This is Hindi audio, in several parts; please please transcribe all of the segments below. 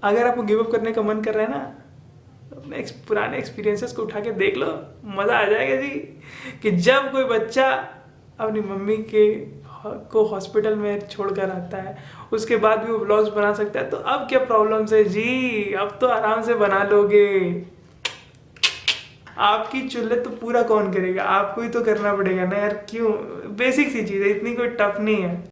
अगर आपको गिव अप करने का मन कर रहा है ना, तो अपने पुराने एक्सपीरियंसेस को उठा के देख लो, मज़ा आ जाएगा जी। कि जब कोई बच्चा अपनी मम्मी के को हॉस्पिटल में छोड़कर आता है, उसके बाद भी वो व्लॉग्स बना सकता है, तो अब क्या प्रॉब्लम्स है जी, अब तो आराम से बना लोगे। आपकी चुल्हे तो पूरा कौन करेगा, आपको ही तो करना पड़ेगा ना यार। क्यों, बेसिक सी चीज़ है, इतनी कोई टफ नहीं है।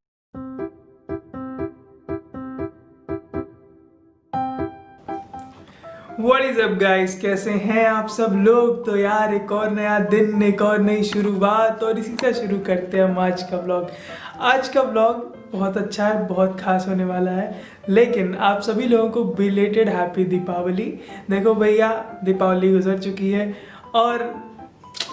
व्हाट इज अप गाइस, कैसे हैं आप सब लोग। तो यार एक और नया दिन, एक और नई शुरुआत, और इसी से शुरू करते हैं हम आज का व्लॉग। आज का व्लॉग बहुत अच्छा है, बहुत खास होने वाला है। लेकिन आप सभी लोगों को बिलेटेड हैप्पी दीपावली। देखो भैया, दीपावली गुजर चुकी है, और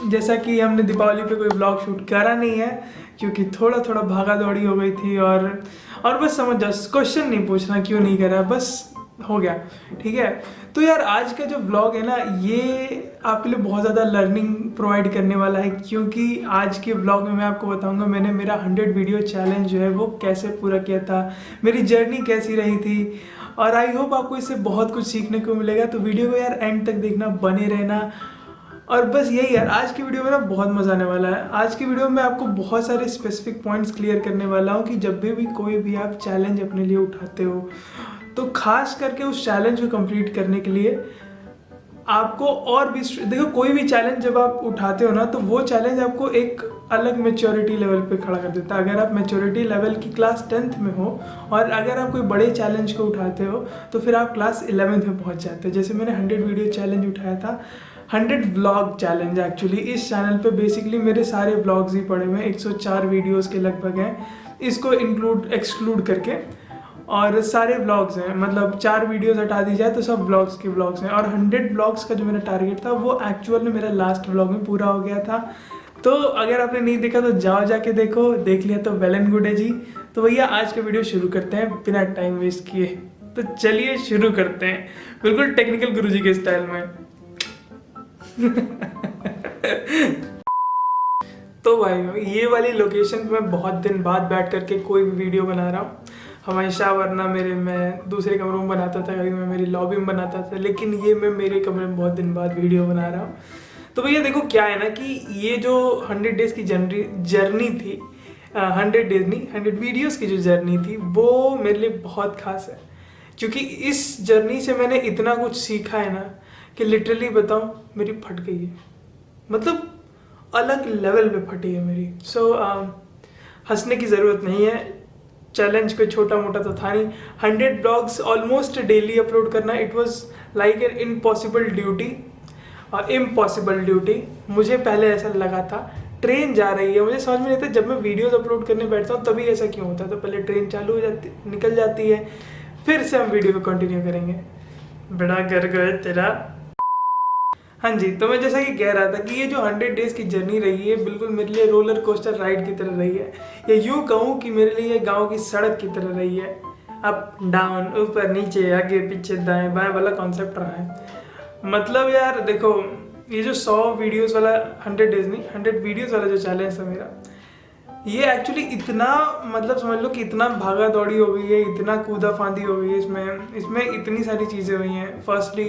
जैसा कि हमने दीपावली पे कोई व्लॉग शूट करा नहीं है, क्योंकि थोड़ा थोड़ा भागा दौड़ी हो गई थी। और बस समझ जाओ, क्वेश्चन नहीं पूछना क्यों नहीं करा, बस हो गया, ठीक है। तो यार आज का जो व्लॉग है ना, ये आपके लिए बहुत ज़्यादा लर्निंग प्रोवाइड करने वाला है, क्योंकि आज के व्लॉग में मैं आपको बताऊंगा मैंने मेरा 100 वीडियो चैलेंज जो है वो कैसे पूरा किया था, मेरी जर्नी कैसी रही थी। और आई होप आपको इससे बहुत कुछ सीखने को मिलेगा। तो वीडियो को यार एंड तक देखना, बने रहना। और बस यही यार, आज की वीडियो में ना बहुत मज़ा आने वाला है। आज की वीडियो में आपको बहुत सारे स्पेसिफिक पॉइंट्स क्लियर करने वाला हूँ कि जब भी कोई भी आप चैलेंज अपने लिए उठाते हो, तो खास करके उस चैलेंज को कंप्लीट करने के लिए आपको और भी देखो, कोई भी चैलेंज जब आप उठाते हो ना, तो वो चैलेंज आपको एक अलग मेच्योरिटी लेवल पे खड़ा कर देता है। अगर आप मेच्योरिटी लेवल की क्लास 10th में हो, और अगर आप कोई बड़े चैलेंज को उठाते हो, तो फिर आप क्लास 11th में पहुंच जाते हैं। जैसे मैंने 100 वीडियो चैलेंज उठाया था, 100 व्लॉग चैलेंज एक्चुअली। इस चैनल पे बेसिकली मेरे सारे व्लॉग्स ही पड़े हुए हैं, 104 वीडियोज़ के लगभग हैं, इसको एक्सक्लूड करके। और सारे व्लॉग्स हैं, मतलब 4 वीडियोस हटा दी जाए तो सब व्लॉग्स के व्लॉग्स हैं। और 100 व्लॉग्स का जो मेरा टारगेट था, वो एक्चुअल में मेरा लास्ट व्लॉग में पूरा हो गया था। तो अगर आपने नहीं देखा तो जाओ जाके देखो, देख लिया तो वेल एंड गुड है जी। तो भैया आज का वीडियो शुरू करते हैं बिना टाइम वेस्ट किए। तो चलिए शुरू करते हैं, बिल्कुल टेक्निकल गुरुजी के स्टाइल में। तो भाई ये वाली लोकेशन पे मैं बहुत दिन बाद बैठ करके कोई भी वीडियो बना रहा हूँ। हमेशा वरना मैं दूसरे कमरों में बनाता था, कभी मैं मेरी लॉबी में बनाता था, लेकिन ये मैं मेरे कमरे में बहुत दिन बाद वीडियो बना रहा हूँ। तो भैया देखो क्या है ना, कि ये जो 100 डेज़ की जर्नी थी, 100 डेज़ नहीं 100 वीडियोज़ की जो जर्नी थी, वो मेरे लिए बहुत खास है। क्योंकि इस जर्नी से मैंने इतना कुछ सीखा है ना, कि लिटरली बताऊँ मेरी फट गई है, मतलब अलग लेवल पे फटी है मेरी। सो हंसने की ज़रूरत नहीं है। चैलेंज कोई छोटा मोटा तो था नहीं। 100 ब्लॉग्स ऑलमोस्ट डेली अपलोड करना, it was like an impossible duty. और इम्पॉसिबल ड्यूटी मुझे पहले ऐसा लगा था। ट्रेन जा रही है, मुझे समझ में नहीं आता, जब मैं वीडियोस अपलोड करने बैठता हूँ तभी ऐसा क्यों होता है। तो पहले ट्रेन चालू हो जाती, निकल जाती है, फिर से हम वीडियो को कंटिन्यू करेंगे। बड़ा घर गए तेरा। हाँ जी, तो मैं जैसा कि कह रहा था कि ये जो 100 डेज़ की जर्नी रही है, बिल्कुल मेरे लिए रोलर कोस्टर राइड की तरह रही है, या यूँ कहूँ कि मेरे लिए ये गांव की सड़क की तरह रही है। अप डाउन, ऊपर नीचे, आगे पीछे, दाएं बाएं वाला कॉन्सेप्ट रहा है। मतलब यार देखो, ये जो 100 वीडियोज़ वाला, 100 डेज़ नहीं 100 वीडियोज़ वाला जो चैलेंज था मेरा, ये एक्चुअली इतना, मतलब समझ लो कि इतना भागा दौड़ी हो गई है, इतना कूदा फांदी हो गई है इसमें इतनी सारी चीज़ें हुई हैं। फर्स्टली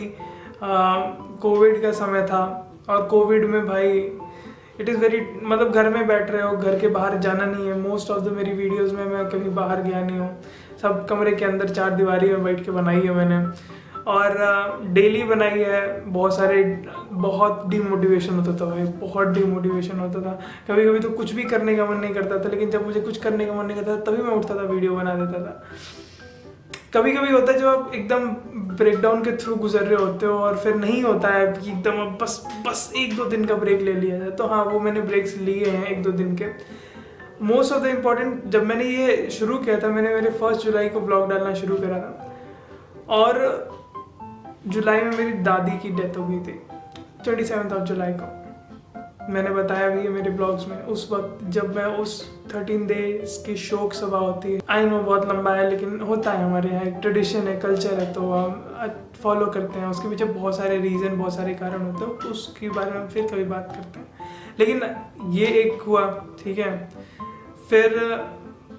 कोविड का समय था, और कोविड में भाई इट इज़ वेरी, मतलब घर में बैठ रहे हो, घर के बाहर जाना नहीं है। मोस्ट ऑफ द मेरी वीडियोस में मैं कभी बाहर गया नहीं हूँ, सब कमरे के अंदर 4 दीवारी में बैठ के बनाई है मैंने, और डेली बनाई है। बहुत डिमोटिवेशन होता था भाई, बहुत डिमोटिवेशन होता था। कभी कभी तो कुछ भी करने का मन नहीं करता था, लेकिन जब मुझे कुछ करने का मन नहीं करता था तभी मैं उठता था, वीडियो बना देता था। कभी कभी होता है जब आप एकदम ब्रेकडाउन के थ्रू गुजर रहे होते हो, और फिर नहीं होता है कि एकदम अब बस 1-2 दिन का ब्रेक ले लिया जाए। तो हाँ, वो मैंने ब्रेक्स लिए हैं 1-2 दिन के। मोस्ट ऑफ द इम्पॉर्टेंट, जब मैंने ये शुरू किया था, मैंने मेरे 1 जुलाई को ब्लॉग डालना शुरू करा था, और जुलाई में मेरी दादी की डेथ हो गई थी, 27 जुलाई को। मैंने बताया भी है मेरे ब्लॉग्स में, उस वक्त जब मैं उस 13 डेज की शोक सभा होती है, आई नो बहुत लंबा है, लेकिन होता है हमारे यहाँ, एक ट्रेडिशन है, कल्चर है, तो हम फॉलो करते हैं। उसके पीछे बहुत सारे रीज़न, बहुत सारे कारण होते हैं, तो उसके बारे में फिर कभी बात करते हैं। लेकिन ये एक हुआ, ठीक है। फिर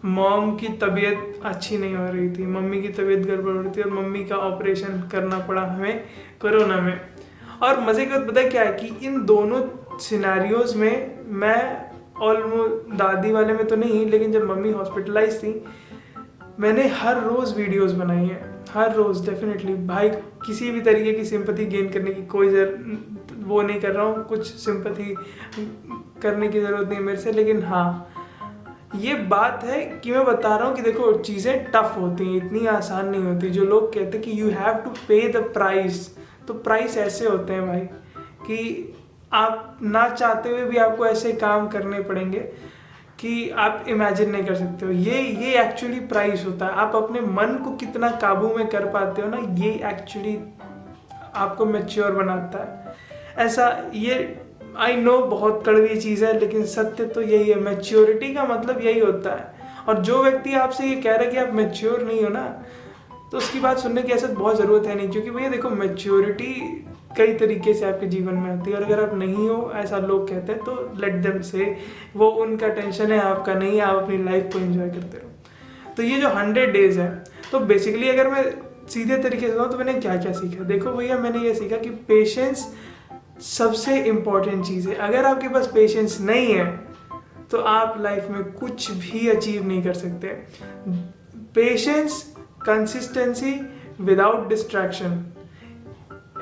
मॉम की तबीयत अच्छी नहीं हो रही थी, मम्मी की तबीयत गड़बड़ हो रही थी और मम्मी का ऑपरेशन करना पड़ा हमें कोरोना में। और मज़े की बात पता है क्या है कि इन दोनों सिनेरियोज में मैं ऑलमोस्ट दादी वाले में तो नहीं, लेकिन जब मम्मी हॉस्पिटलाइज थी मैंने हर रोज़ वीडियोस बनाई हैं, हर रोज़ डेफिनेटली। भाई किसी भी तरीके की सिंपैथी गेन करने की कोई वो नहीं कर रहा हूँ, कुछ सिंपैथी करने की ज़रूरत नहीं मेरे से, लेकिन हाँ ये बात है कि मैं बता रहा हूँ कि देखो चीज़ें टफ होती हैं, इतनी आसान नहीं होती। जो लोग कहते हैं कि यू हैव टू पे द प्राइस, तो प्राइस ऐसे होते हैं भाई कि आप ना चाहते हुए भी आपको ऐसे काम करने पड़ेंगे कि आप इमेजिन नहीं कर सकते हो। ये एक्चुअली प्राइस होता है। आप अपने मन को कितना काबू में कर पाते हो ना, ये एक्चुअली आपको मैच्योर बनाता है। ऐसा ये आई नो बहुत कड़वी चीज़ है, लेकिन सत्य तो यही है। मैच्योरिटी का मतलब यही होता है। और जो व्यक्ति आपसे ये कह रहा है कि आप मैच्योर नहीं हो ना, तो उसकी बात सुनने की ऐसा बहुत ज़रूरत है नहीं, क्योंकि भैया देखो मैच्योरिटी कई तरीके से आपके जीवन में आती है, और अगर आप नहीं हो ऐसा लोग कहते हैं तो लेट देम से, वो उनका टेंशन है, आपका नहीं है। आप अपनी लाइफ को एंजॉय करते रहो। तो ये जो 100 डेज है, तो बेसिकली अगर मैं सीधे तरीके से बताऊँ तो मैंने क्या क्या सीखा। देखो भैया मैंने ये सीखा कि पेशेंस सबसे इम्पॉर्टेंट चीज़ है। अगर आपके पास पेशेंस नहीं है तो आप लाइफ में कुछ भी अचीव नहीं कर सकते। पेशेंस, कंसिस्टेंसी विदाउट डिस्ट्रैक्शन,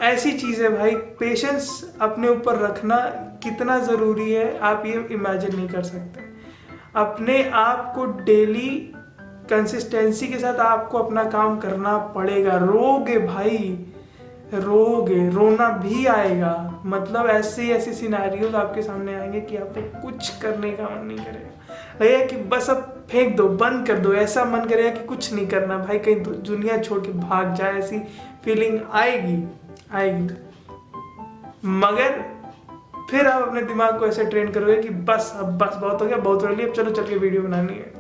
ऐसी चीज़ है भाई। पेशेंस अपने ऊपर रखना कितना ज़रूरी है आप ये इमेजिन नहीं कर सकते। अपने आप को डेली कंसिस्टेंसी के साथ आपको अपना काम करना पड़ेगा। रोगे भाई, रोगे, रोना भी आएगा। मतलब ऐसे सिनेरियोज आपके सामने आएंगे कि आपको कुछ करने का मन नहीं करेगा, लगेगा कि बस अब फेंक दो, बंद कर दो। ऐसा मन करेगा कि कुछ नहीं करना भाई, कहीं दुनिया छोड़ के भाग जाए, ऐसी फीलिंग आएगी। मगर फिर आप अपने दिमाग को ऐसे ट्रेन करोगे कि बस अब बस बहुत हो गया, बहुत हो लिया, अब चलो चल के वीडियो बनानी है।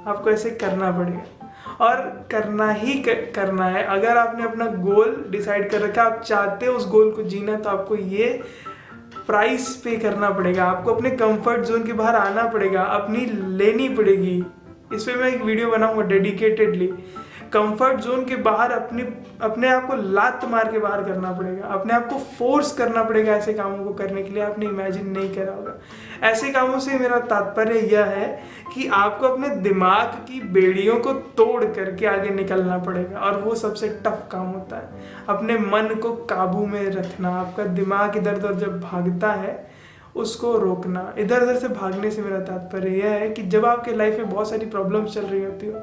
आपको ऐसे करना पड़ेगा और करना ही करना है। अगर आपने अपना गोल डिसाइड कर रखा, आप चाहते हो उस गोल को जीना, तो आपको ये प्राइस पे करना पड़ेगा। आपको अपने कंफर्ट जोन के बाहर आना पड़ेगा, अपनी लेनी पड़ेगी। इस पर मैं एक वीडियो बनाऊंगा डेडिकेटेडली। कंफर्ट जोन के बाहर अपने आप को लात मार के बाहर करना पड़ेगा, अपने आप को फोर्स करना पड़ेगा ऐसे कामों को करने के लिए आपने इमेजिन नहीं करा होगा। ऐसे कामों से मेरा तात्पर्य यह है कि आपको अपने दिमाग की बेड़ियों को तोड़ करके आगे निकलना पड़ेगा, और वो सबसे टफ काम होता है। अपने मन को काबू में रखना। आपका दिमाग इधर उधर जब भागता है उसको रोकना। इधर उधर से भागने से मेरा तात्पर्य यह है कि जब आपके लाइफ में बहुत सारी प्रॉब्लम्स चल रही होती हो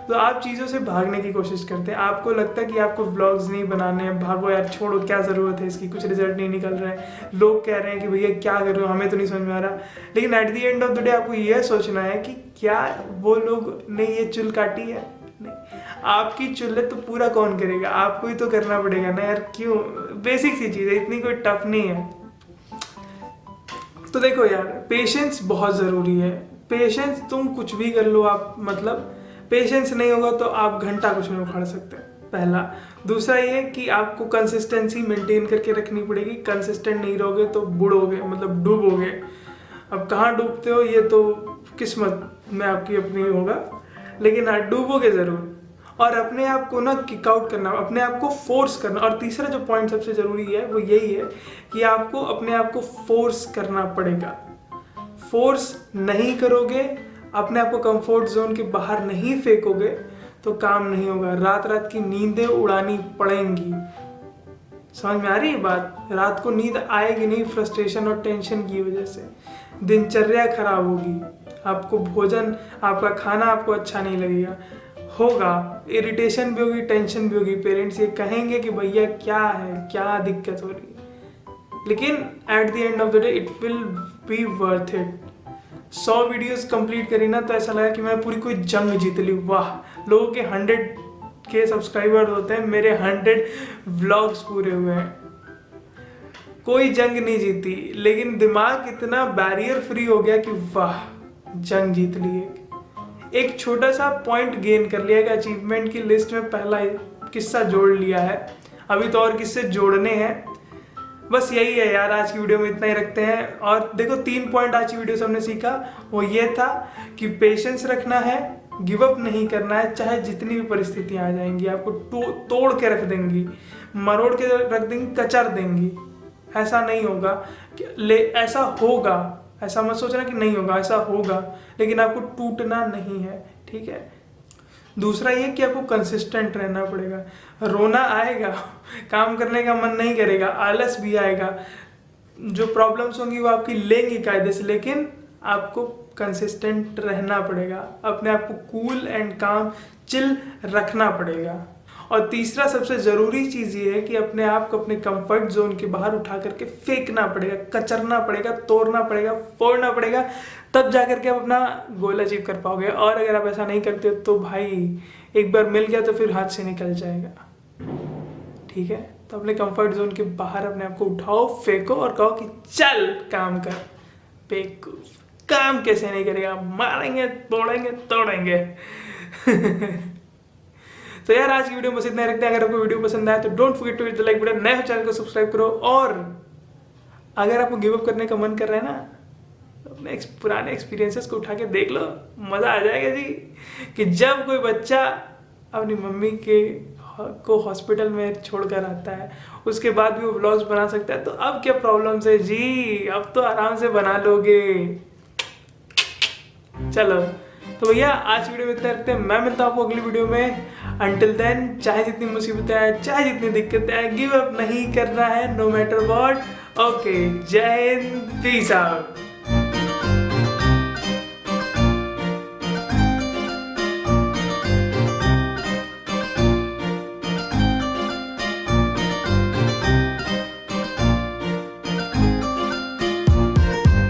तो आप चीज़ों से भागने की कोशिश करते हैं। आपको लगता है कि आपको व्लॉग्स नहीं बनाने हैं, भागो यार, छोड़ो, क्या ज़रूरत है इसकी, कुछ रिजल्ट नहीं निकल रहा है, लोग कह रहे हैं कि भैया क्या कर रहे हो, हमें तो नहीं समझ में आ रहा। लेकिन at the end of the day आपको यह सोचना है कि क्या वो लोग ने ये चुल काटी है? नहीं, आपकी चुल तो पूरा कौन करेगा, आपको ही तो करना पड़ेगा ना यार। क्यों? बेसिक सी चीज़ है, इतनी कोई टफ नहीं है। तो देखो यार, पेशेंस बहुत ज़रूरी है। पेशेंस तुम कुछ भी कर लो, आप मतलब पेशेंस नहीं होगा तो आप घंटा कुछ नहीं उखाड़ सकते, पहला। दूसरा ये कि आपको कंसिस्टेंसी मेंटेन करके रखनी पड़ेगी। कंसिस्टेंट नहीं रहोगे तो बुड़ोगे, मतलब डूबोगे। अब कहाँ डूबते हो ये तो किस्मत में आपकी अपनी होगा, लेकिन हाँ डूबोगे ज़रूर। और अपने आप को ना किक आउट करना, अपने आप को फोर्स करना। और तीसरा जो पॉइंट सबसे ज़रूरी है वो यही है कि आपको अपने आप को फोर्स करना पड़ेगा। फोर्स नहीं करोगे, अपने आप को कंफर्ट जोन के बाहर नहीं फेंकोगे तो काम नहीं होगा। रात रात की नींदें उड़ानी पड़ेंगी। समझ में आ रही है बात? रात को नींद आएगी नहीं, फ्रस्ट्रेशन और टेंशन की वजह से। दिनचर्या खराब होगी, आपको भोजन, आपका खाना आपको अच्छा नहीं लगेगा, होगा इरिटेशन भी होगी, टेंशन भी होगी। पेरेंट्स ये कहेंगे कि भैया क्या है, क्या दिक्कत हो रही है, लेकिन at the end of the day it will be worth it. 100 videos complete करी ना तो ऐसा लगा कि मैं पूरी कोई जंग जीत ली। वाह, लोगों के 100K सब्सक्राइबर होते हैं, मेरे 100 व्लॉग्स पूरे हुए हैं। कोई जंग नहीं जीती, लेकिन दिमाग इतना बैरियर फ्री हो गया कि वाह, जंग जीत ली। एक छोटा सा पॉइंट गेन कर लिया, एक अचीवमेंट की लिस्ट में पहला किस्सा जोड़ लिया है। अभी तो और किस्से जोड़ने हैं, बस यही है यार, आज की वीडियो में इतना ही रखते हैं। और देखो 3 पॉइंट आज की वीडियो से हमने सीखा, वो ये था कि पेशेंस रखना है, गिव अप नहीं करना है, चाहे जितनी भी परिस्थितियां आ जाएंगी, आपको तोड़ के रख देंगी, मरोड़ के रख देंगी, कचर देंगी। ऐसा नहीं होगा ऐसा होगा, ऐसा मत सोचना कि नहीं होगा, ऐसा होगा, लेकिन आपको टूटना नहीं है, ठीक है। दूसरा ये कि आपको कंसिस्टेंट रहना पड़ेगा। रोना आएगा, काम करने का मन नहीं करेगा, आलस भी आएगा, जो प्रॉब्लम्स होंगी वो आपकी लेंगी कायदे से, लेकिन आपको कंसिस्टेंट रहना पड़ेगा, अपने आप को कूल एंड काम चिल रखना पड़ेगा। और तीसरा सबसे ज़रूरी चीज़ ये है कि अपने आप को अपने कंफर्ट जोन के बाहर उठा करके फेंकना पड़ेगा, कचरना पड़ेगा, तोड़ना पड़ेगा, फोड़ना पड़ेगा, तब जा करके आप अपना गोल अचीव कर पाओगे। और अगर आप ऐसा नहीं करते तो भाई एक बार मिल गया तो फिर हाथ से निकल जाएगा, ठीक है। तो अपने कंफर्ट जोन के बाहर अपने आप को उठाओ, फेंको और कहो कि चल काम कर। बेवकूफ, काम कैसे नहीं करेगा, मारेंगे, तोड़ेंगे, तोड़ेंगे। तो यार आज की वीडियो में बस इतना रखते हैं। अगर आपको वीडियो पसंद आया तो don't forget to hit the like button, नए हो चैनल को सब्सक्राइब करो। और अगर आपको गिव अप करने का मन कर रहा है ना, तो अपने पुराने एक्सपीरियंसेस को उठा के देख लो, मज़ा आ जाएगा जी। कि जब कोई बच्चा अपनी मम्मी को हॉस्पिटल में छोड़कर आता है, उसके बाद भी वो व्लॉग्स बना सकता है, तो अब क्या प्रॉब्लम्स है जी, अब तो आराम से बना लोगे। चलो तो भैया आज वीडियो में इतना रखते हैं, मैं मिलता हूँ आपको अगली वीडियो में। अंटिल देन, चाहे जितनी मुसीबतें आए, चाहे जितनी दिक्कतें आए, गिव अप नहीं करना है, नो मैटर व्हाट। ओके, जय हिंद, पीस आउट।